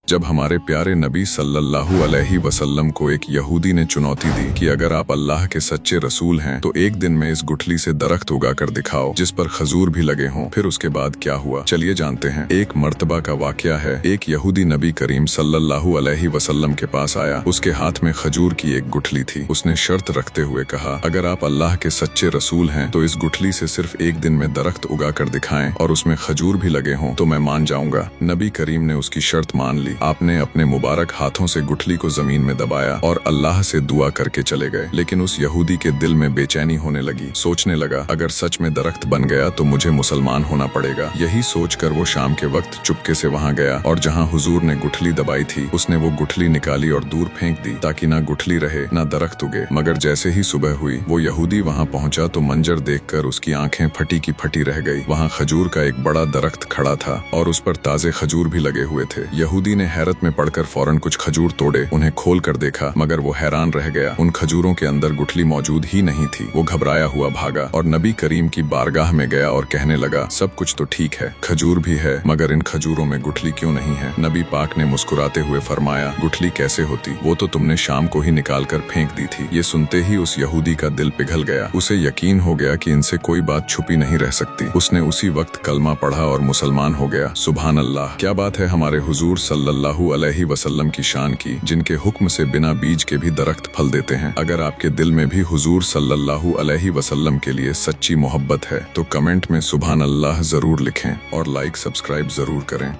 जब हमारे प्यारे नबी सल्लल्लाहु अलैहि वसल्लम को एक यहूदी ने चुनौती दी कि अगर आप अल्लाह के सच्चे रसूल हैं तो एक दिन में इस गुठली से दरख्त उगा कर दिखाओ जिस पर खजूर भी लगे हों। फिर उसके बाद क्या हुआ, चलिए जानते हैं। एक मर्तबा का वाकया है। एक यहूदी नबी करीम सल्लल्लाहु अलैहि वसल्लम के पास आया। उसके हाथ में खजूर की एक गुठली थी। उसने शर्त रखते हुए कहा, अगर आप अल्लाह के सच्चे रसूल हैं तो इस गुठली से सिर्फ एक दिन में दरख्त उगा कर दिखाएं और उसमें खजूर भी लगे हों तो मैं मान जाऊंगा। नबी करीम ने उसकी शर्त मान ली। आपने अपने मुबारक हाथों से गुठली को जमीन में दबाया और अल्लाह से दुआ करके चले गए। लेकिन उस यहूदी के दिल में बेचैनी होने लगी। सोचने लगा, अगर सच में दरख्त बन गया तो मुझे मुसलमान होना पड़ेगा। यही सोचकर वो शाम के वक्त चुपके से वहां गया और जहां हुजूर ने गुठली दबाई थी उसने वो गुठली निकाली और दूर फेंक दी ताकि ना गुठली रहे ना दरख्त उगे। मगर जैसे ही सुबह हुई वो यहूदी वहां पहुंचा तो मंजर देखकर उसकी आंखें फटी की फटी रह गई। वहां खजूर का एक बड़ा दरख्त खड़ा था और उस पर ताजे खजूर भी लगे हुए थे। यहूदी ने हैरत में पड़कर फौरन कुछ खजूर तोड़े, उन्हें खोल कर देखा, मगर वो हैरान रह गया। उन खजूरों के अंदर गुठली मौजूद ही नहीं थी। वो घबराया हुआ भागा और नबी करीम की बारगाह में गया और कहने लगा, सब कुछ तो ठीक है, खजूर भी है, मगर इन खजूरों में गुठली क्यों नहीं है? नबी पाक ने मुस्कुराते हुए फरमाया, गुठली कैसे होती, वो तो तुमने शाम को ही निकाल कर फेंक दी थी। ये सुनते ही उस यहूदी का दिल पिघल गया। उसे यकीन हो गया कि इनसे कोई बात छुपी नहीं रह सकती। उसने उसी वक्त कलमा पढ़ा और मुसलमान हो गया। सुभान अल्लाह, क्या बात है हमारे हुजूर सल्लल्लाहु अलैहि वसल्लम की शान की, जिनके हुक्म से बिना बीज के भी दरख्त फल देते हैं। अगर आपके दिल में भी हुजूर सल्लल्लाहु अलैहि वसल्लम के लिए सच्ची मोहब्बत है तो कमेंट में सुभान अल्लाह जरूर लिखें और लाइक सब्सक्राइब जरूर करें।